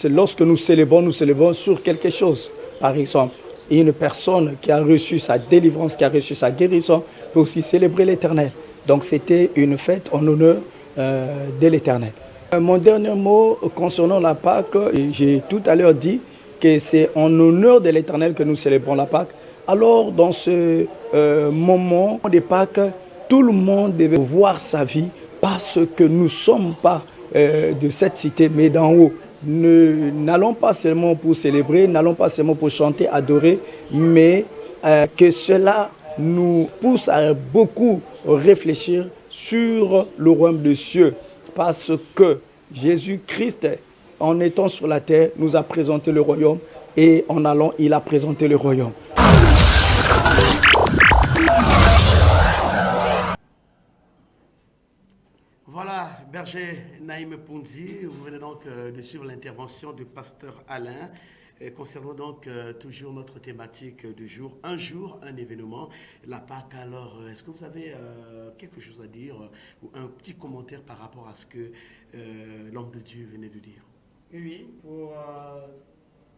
lorsque nous célébrons sur quelque chose. Par exemple, une personne qui a reçu sa délivrance, qui a reçu sa guérison, peut aussi célébrer l'Éternel. Donc c'était une fête en honneur de l'Éternel. Mon dernier mot concernant la Pâque, j'ai tout à l'heure dit que c'est en honneur de l'Éternel que nous célébrons la Pâque. Alors dans ce moment de Pâques, tout le monde devait voir sa vie parce que nous ne sommes pas de cette cité, mais d'en haut. N'allons pas seulement pour célébrer, n'allons pas seulement pour chanter, adorer, mais que cela nous pousse à beaucoup réfléchir sur le royaume des cieux, parce que Jésus-Christ, en étant sur la terre, nous a présenté le royaume, et en allant, il a présenté le royaume. Voilà, berger Naïm Pounzi, vous venez donc de suivre l'intervention du pasteur Alain concernant donc toujours notre thématique du jour, un événement, la Pâque. Alors, est-ce que vous avez quelque chose à dire ou un petit commentaire par rapport à ce que l'homme de Dieu venait de dire? Oui, pour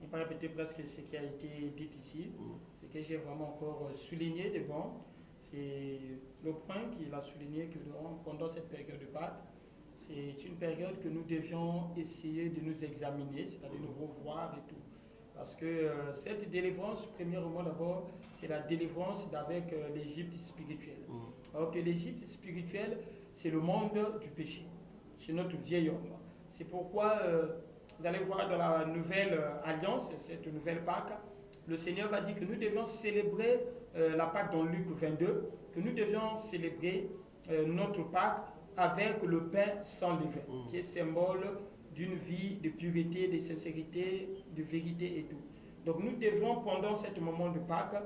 ne pas répéter presque ce qui a été dit ici, ce que j'ai vraiment encore souligné de bon, c'est le point qu'il a souligné que pendant cette période de Pâques, c'est une période que nous devions essayer de nous examiner, c'est-à-dire nous revoir et tout. Parce que cette délivrance, premièrement d'abord, c'est la délivrance d'avec l'Égypte spirituelle. Alors que l'Égypte spirituelle, c'est le monde du péché. C'est notre vieil homme. C'est pourquoi vous allez voir dans la nouvelle alliance, cette nouvelle Pâque, le Seigneur va dire que nous devions célébrer la Pâque dans Luc 22, que nous devions célébrer notre Pâque avec le pain sans levain, qui est symbole d'une vie de pureté, de sincérité, de vérité et tout. Donc nous devons, pendant ce moment de Pâques,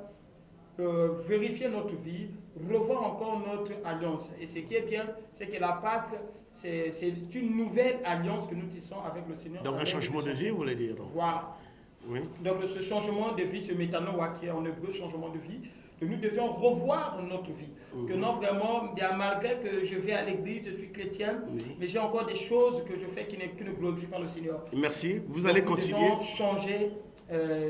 vérifier notre vie, revoir encore notre alliance. Et ce qui est bien, c'est que la Pâque, c'est une nouvelle alliance que nous tissons avec le Seigneur. Donc un changement de vie, vous voulez dire donc. Voilà. Oui. Donc ce changement de vie, ce métanoïa qui est en hébreu changement de vie, que nous devions revoir notre vie. Que non, vraiment, bien, malgré que je vais à l'église, je suis chrétien, mais j'ai encore des choses que je fais qui ne glorifient pas le Seigneur. Merci. Vous Donc, allez nous continuer. devons changer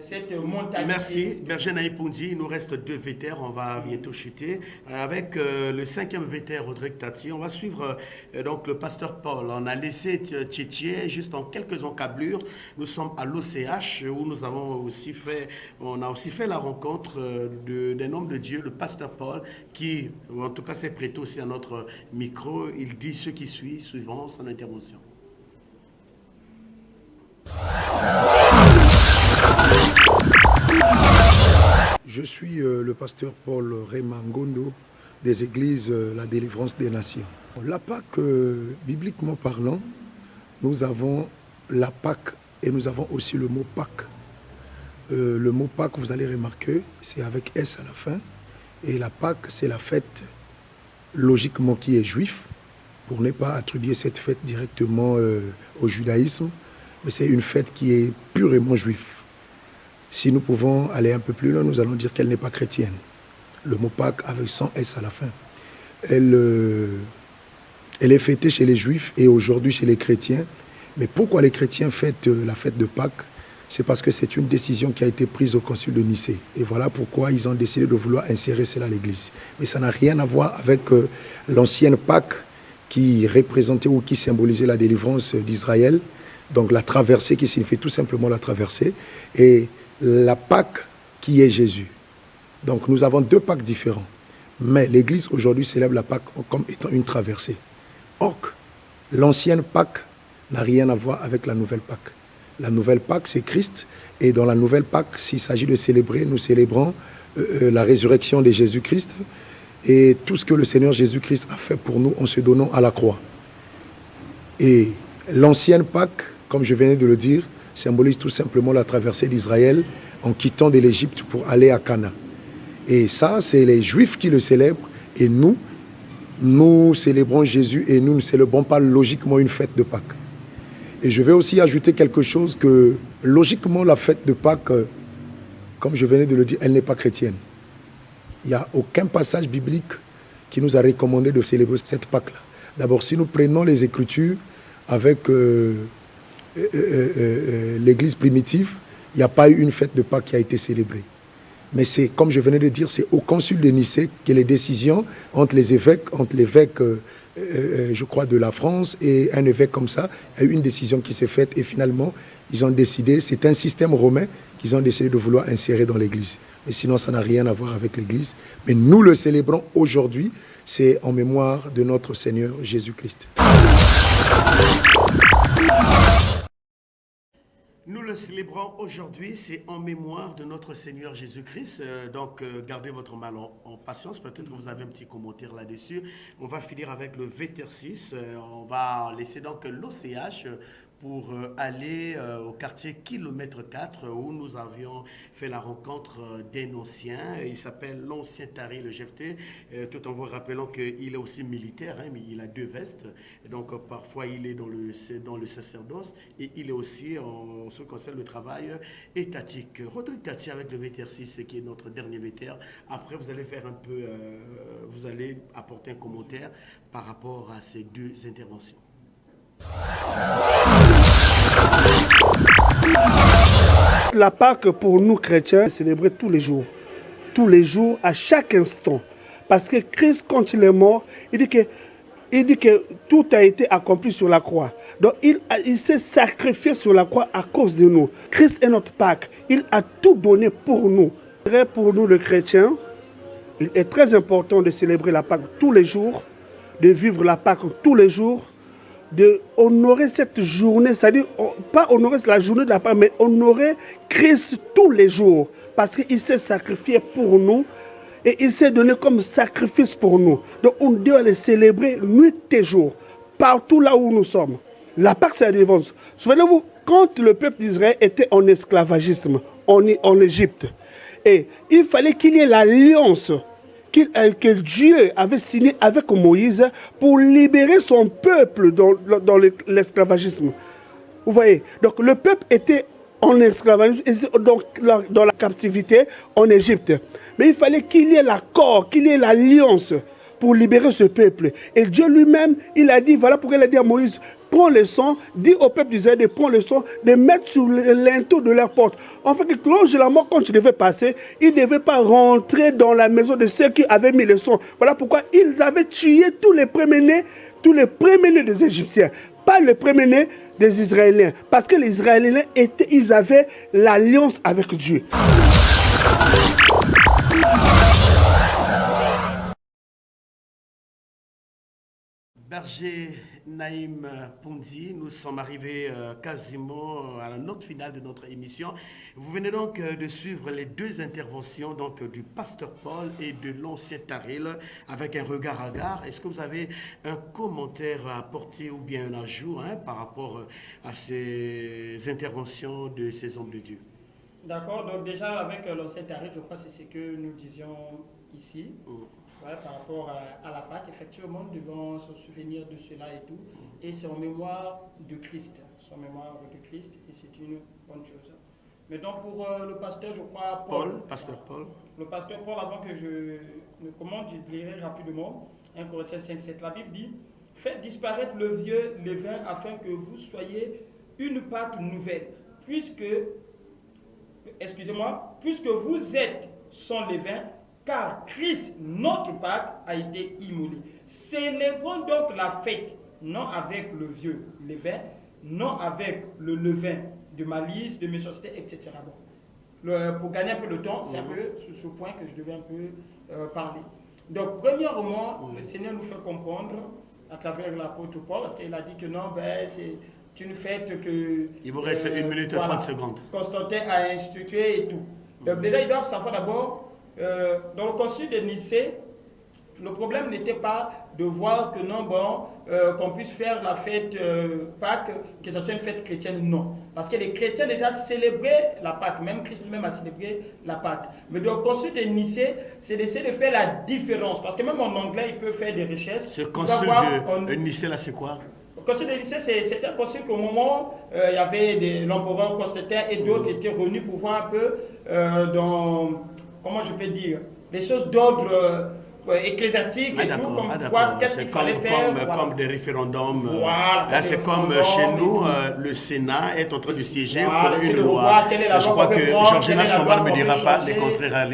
cette mentalité. Merci. Berger Naïm Pounzi, il nous reste 2 vétères, on va bientôt chuter. Avec le 5e vétère, Rodrigue Tati, on va suivre donc le pasteur Paul. On a laissé Tchétché juste en quelques encablures. Nous sommes à l'OCH où nous avons aussi fait, on a aussi fait la rencontre d'un homme de Dieu, le pasteur Paul, qui en tout cas s'est prêté aussi à notre micro. Il dit ce qui suit, suivant son intervention. Je suis le pasteur Paul Remangondo des églises La Délivrance des Nations. La Pâque, bibliquement parlant, nous avons la Pâque et nous avons aussi le mot Pâque. Le mot Pâque, vous allez remarquer, c'est avec S à la fin. Et la Pâque, c'est la fête, logiquement, qui est juif, pour ne pas attribuer cette fête directement au judaïsme, mais c'est une fête qui est purement juive. Si nous pouvons aller un peu plus loin, nous allons dire qu'elle n'est pas chrétienne. Le mot Pâques avec 100 S à la fin. Elle est fêtée chez les Juifs et aujourd'hui chez les chrétiens. Mais pourquoi les chrétiens fêtent la fête de Pâques? C'est parce que c'est une décision qui a été prise au concile de Nicée. Et voilà pourquoi ils ont décidé de vouloir insérer cela à l'Église. Mais ça n'a rien à voir avec l'ancienne Pâque qui représentait ou qui symbolisait la délivrance d'Israël. Donc la traversée qui signifie tout simplement la traversée. Et la Pâque qui est Jésus. Donc nous avons 2 Pâques différents. Mais l'Église aujourd'hui célèbre la Pâque comme étant une traversée. Or, l'ancienne Pâque n'a rien à voir avec la nouvelle Pâque. La nouvelle Pâque, c'est Christ. Et dans la nouvelle Pâque, s'il s'agit de célébrer, nous célébrons la résurrection de Jésus-Christ et tout ce que le Seigneur Jésus-Christ a fait pour nous en se donnant à la croix. Et l'ancienne Pâque, comme je venais de le dire, symbolise tout simplement la traversée d'Israël en quittant de l'Égypte pour aller à Cana. Et ça, c'est les Juifs qui le célèbrent. Et nous célébrons Jésus et nous ne célébrons pas logiquement une fête de Pâques. Et je vais aussi ajouter quelque chose que logiquement la fête de Pâques, comme je venais de le dire, elle n'est pas chrétienne. Il n'y a aucun passage biblique qui nous a recommandé de célébrer cette Pâque-là. D'abord, si nous prenons les Écritures avec l'Église primitive, il n'y a pas eu une fête de Pâques qui a été célébrée. Mais c'est, comme je venais de dire, c'est au concile de Nicée que les décisions entre les évêques je crois, de la France et un évêque comme ça, il y a eu une décision qui s'est faite et finalement, ils ont décidé, c'est un système romain qu'ils ont décidé de vouloir insérer dans l'Église. Mais sinon, ça n'a rien à voir avec l'Église. Mais nous le célébrons aujourd'hui, c'est en mémoire de notre Seigneur Jésus-Christ. Nous le célébrons aujourd'hui, c'est en mémoire de notre Seigneur Jésus-Christ. Donc, gardez votre mal en patience. Peut-être que vous avez un petit commentaire là-dessus. On va finir avec le VTR6. On va laisser donc l'OCH pour aller au quartier kilomètre 4 où nous avions fait la rencontre d'un ancien. Il s'appelle l'ancien Tari, le GFT, tout en vous rappelant qu'il est aussi militaire, hein, mais il a 2 vestes. Et donc parfois il est dans le sacerdoce et il est aussi en ce qui concerne le travail étatique. Rodrigue Tati avec le VTR6 qui est notre dernier VTR. Après vous allez faire un peu, vous allez apporter un commentaire par rapport à ces 2 interventions. La Pâque pour nous chrétiens, c'est célébrer tous les jours, à chaque instant. Parce que Christ, quand il est mort, il dit que tout a été accompli sur la croix. Donc il s'est sacrifié sur la croix à cause de nous. Christ est notre Pâque. Il a tout donné pour nous. Pour nous, les chrétiens, il est très important de célébrer la Pâque tous les jours, de vivre la Pâque tous les jours, de honorer cette journée, c'est-à-dire pas honorer la journée de la Pâque, mais honorer Christ tous les jours, parce qu'il s'est sacrifié pour nous et il s'est donné comme sacrifice pour nous. Donc on doit le célébrer nuit et jour, partout là où nous sommes. La Pâque, c'est la délivrance. Souvenez-vous, quand le peuple d'Israël était en esclavagisme en Égypte, et il fallait qu'il y ait l'alliance que Dieu avait signé avec Moïse pour libérer son peuple dans l'esclavagisme. Vous voyez, donc le peuple était en esclavagisme, donc dans la captivité en Égypte. Mais il fallait qu'il y ait l'accord, qu'il y ait l'alliance pour libérer ce peuple. Et Dieu lui-même, il a dit, voilà pourquoi il a dit à Moïse, prends le sang, dis au peuple d'Israël de prendre le sang, de mettre sur le linteau de leur porte. En fait, l'ange de la mort, quand il devait passer, il ne devait pas rentrer dans la maison de ceux qui avaient mis le sang. Voilà pourquoi ils avaient tué tous les premiers-nés des Égyptiens, pas les premiers-nés des Israéliens. Parce que les Israéliens, ils avaient l'alliance avec Dieu. Berger Naïm Pondi, nous sommes arrivés quasiment à la note finale de notre émission. Vous venez donc de suivre les 2 interventions donc, du pasteur Paul et de l'ancien Taril avec un regard à regard. Est-ce que vous avez un commentaire à apporter ou bien un ajout par rapport à ces interventions de ces hommes de Dieu? D'accord, donc déjà avec l'ancien Taril, je crois que c'est ce que nous disions ici. Ouais, par rapport à la Pâque, effectivement, nous devons se souvenir de cela et tout. Et c'est en mémoire de Christ. C'est en mémoire de Christ et c'est une bonne chose. Mais donc pour le pasteur, je crois, pasteur Paul. Le pasteur Paul, avant que je ne commente, je dirai rapidement 1 Corinthiens 5,7. La Bible dit, faites disparaître le vieux levain afin que vous soyez une Pâque nouvelle. Puisque vous êtes sans levain, car Christ, notre Pâque, a été immolé. Célébrons donc la fête, non avec le vieux levain, non avec le levain de malice, de méchanceté, etc. Bon. Pour gagner un peu de temps, c'est un peu sur ce point que je devais un peu parler. Donc, premièrement, le Seigneur nous fait comprendre, à travers l'apôtre Paul, parce qu'il a dit que non, c'est une fête que... Il vous reste 1 minute et 30 secondes. Constantin a institué et tout. Donc, déjà, ils doivent savoir d'abord... dans le concile de Nicée, le problème n'était pas de voir que non, qu'on puisse faire la fête Pâques, que ce soit une fête chrétienne, non. Parce que les chrétiens déjà célébraient la Pâque, même Christ lui-même a célébré la Pâque. Mais dans le concile de Nicée, c'est d'essayer de faire la différence. Parce que même en anglais, il peut faire des recherches. Ce concile de Nicée, là, c'est quoi? Le concile de Nicée, c'est un concile qu'au moment, il y avait l'empereur Constantin et d'autres étaient revenus pour voir un peu dans... Comment je peux dire, les choses d'ordre ecclésiastiques et tout, comme quoi qu'est-ce qu'il fallait faire. Comme des référendums. Voilà, c'est comme chez nous, le Sénat est en train de siéger pour une loi. Je crois que Georgina Sambal ne me dira pas les contraires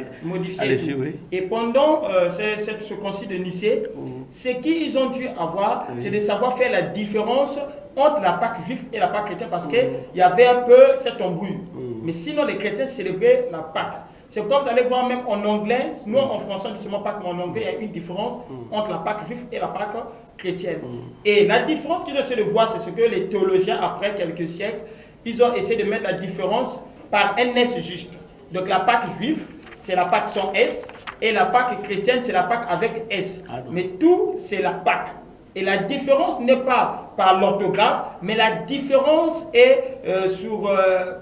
à laisser. Oui. Et pendant ce concile de Nicée, ce qu'ils ont dû avoir, c'est de savoir faire la différence entre la Pâque juive et la Pâque chrétienne, parce qu'il y avait un peu cette embrouille. Mais sinon, les chrétiens célébraient la Pâque. C'est comme vous allez voir même en anglais, nous en français on dit seulement Pâque, mais en anglais il y a une différence entre la Pâque juive et la Pâque chrétienne. Et la différence qu'ils essaient de voir, c'est ce que les théologiens, après quelques siècles, ils ont essayé de mettre la différence par un S juste. Donc la Pâque juive, c'est la Pâque sans S, et la Pâque chrétienne, c'est la Pâque avec S. Mais tout, c'est la Pâque. Et la différence n'est pas par l'orthographe, mais la différence est sur,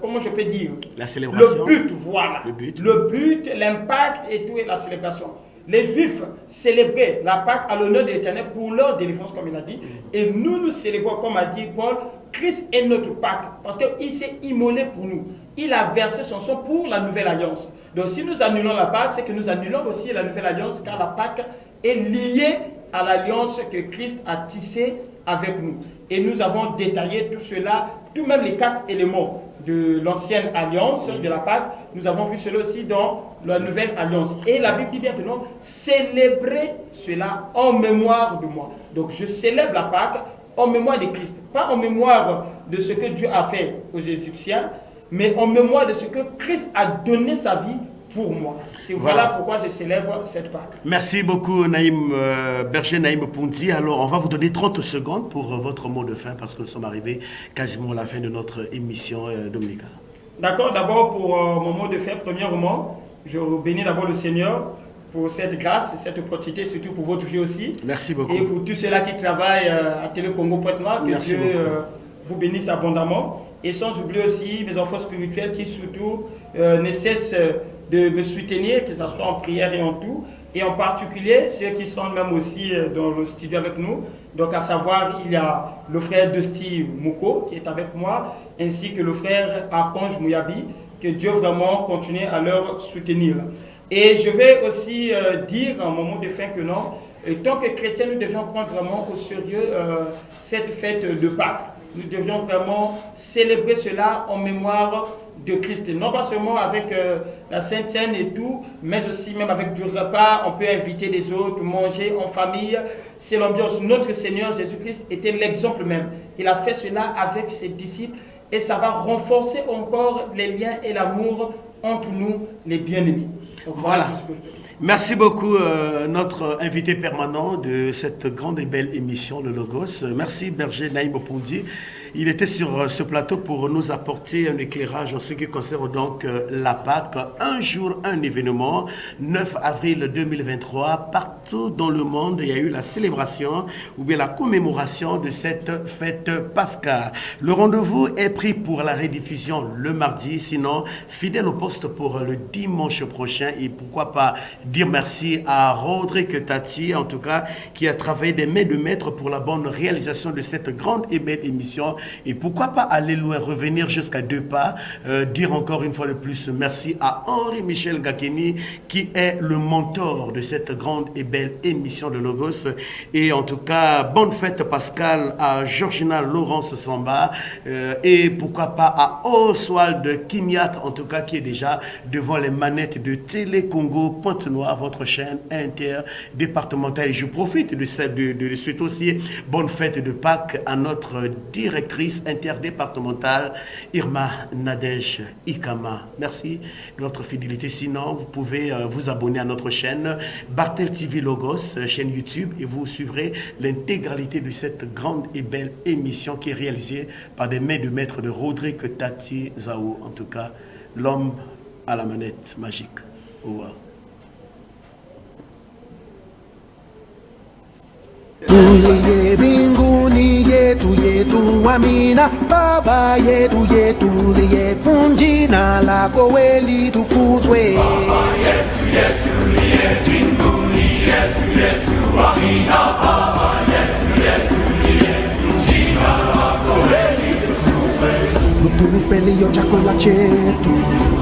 comment je peux dire, la célébration. Le but, voilà. Le but, l'impact et tout, et la célébration. Les Juifs célébraient la Pâque à l'honneur de l'Éternel pour leur délivrance, comme il a dit. Et nous célébrons, comme a dit Paul, Christ est notre Pâque, parce qu'il s'est immolé pour nous. Il a versé son sang pour la nouvelle alliance. Donc si nous annulons la Pâque, c'est que nous annulons aussi la nouvelle alliance, car la Pâque est liée à l'alliance que Christ a tissée avec nous. Et nous avons détaillé tout cela, tout même les 4 éléments de l'ancienne alliance, de la Pâque. Nous avons vu cela aussi dans la nouvelle alliance. Et la Bible dit bien que non, célébrez cela en mémoire de moi. Donc je célèbre la Pâque en mémoire de Christ. Pas en mémoire de ce que Dieu a fait aux Égyptiens, mais en mémoire de ce que Christ a donné sa vie pour moi. C'est voilà pourquoi je célèbre cette Pâque. Merci beaucoup Naïm Berger, Naïm Pounti. Alors on va vous donner 30 secondes pour votre mot de fin, parce que nous sommes arrivés quasiment à la fin de notre émission dominicale. D'accord, d'abord pour mon mot de fin, premièrement, je bénis d'abord le Seigneur pour cette grâce, cette opportunité, surtout pour votre vie aussi. Merci beaucoup. Et pour tous ceux-là qui travaillent à Télé Congo Pointe-Noire, que Dieu vous bénisse abondamment. Et sans oublier aussi mes enfants spirituels qui surtout ne cessent de me soutenir, que ce soit en prière et en tout. Et en particulier, ceux qui sont même aussi dans le studio avec nous. Donc à savoir, il y a le frère de Steve Mouko qui est avec moi, ainsi que le frère Archange Mouyabi. Que Dieu vraiment continue à leur soutenir. Et je vais aussi dire en mon mot de fin que non, tant que chrétiens, nous devions prendre vraiment au sérieux cette fête de Pâques. Nous devions vraiment célébrer cela en mémoire de Christ. Non pas seulement avec la Sainte Seine et tout, mais aussi même avec du repas. On peut inviter les autres, manger en famille. C'est l'ambiance. Notre Seigneur Jésus-Christ était l'exemple même. Il a fait cela avec ses disciples et ça va renforcer encore les liens et l'amour entre nous, les bien-aimés. Voilà. Merci beaucoup, notre invité permanent de cette grande et belle émission, le Logos. Merci, Berger Naïm Opondi. Il était sur ce plateau pour nous apporter un éclairage en ce qui concerne donc la Pâque. Un jour, un événement, 9 avril 2023, partout dans le monde, il y a eu la célébration ou bien la commémoration de cette fête pascale. Le rendez-vous est pris pour la rediffusion le mardi, sinon fidèle au poste pour le dimanche prochain. Et pourquoi pas dire merci à Rodrigue Tati, en tout cas, qui a travaillé des mains de maître pour la bonne réalisation de cette grande et belle émission. Et pourquoi pas aller loin, revenir jusqu'à 2 pas, dire encore une fois de plus merci à Henri-Michel Gakeni, qui est le mentor de cette grande et belle émission de Logos. Et en tout cas, bonne fête pascale à Georgina Laurence Samba, et pourquoi pas à Oswald Kinyat, en tout cas, qui est déjà devant les manettes de Télé Congo Pointe-Noire, votre chaîne interdépartementale. Et je profite de souhaiter aussi bonne fête de Pâques à notre directrice interdépartementale Irma Nadej Ikama. Merci de votre fidélité. Sinon, vous pouvez vous abonner à notre chaîne Bartel TV Logos, chaîne YouTube, et vous suivrez l'intégralité de cette grande et belle émission qui est réalisée par des mains de maître de Rodrigue Tati Zao, en tout cas l'homme à la manette magique. Au revoir. Tuliye binguni yetu yetu amina baba yetu yetu liye funjina lako weli tukuzwe baba yetu liye binguni yetu yetu amina baba yetu liye funjina lako weli tukuzwe Tupeli yo chakula chetu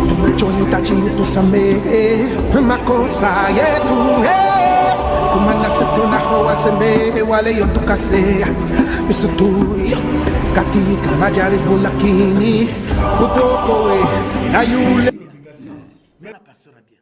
tumechohitaji tusamehe makosa yetu kumana setuna hoa sembe wale yotukase Misutui katika majaribu lakini utokoe na yule Voilà, pasteur Abia.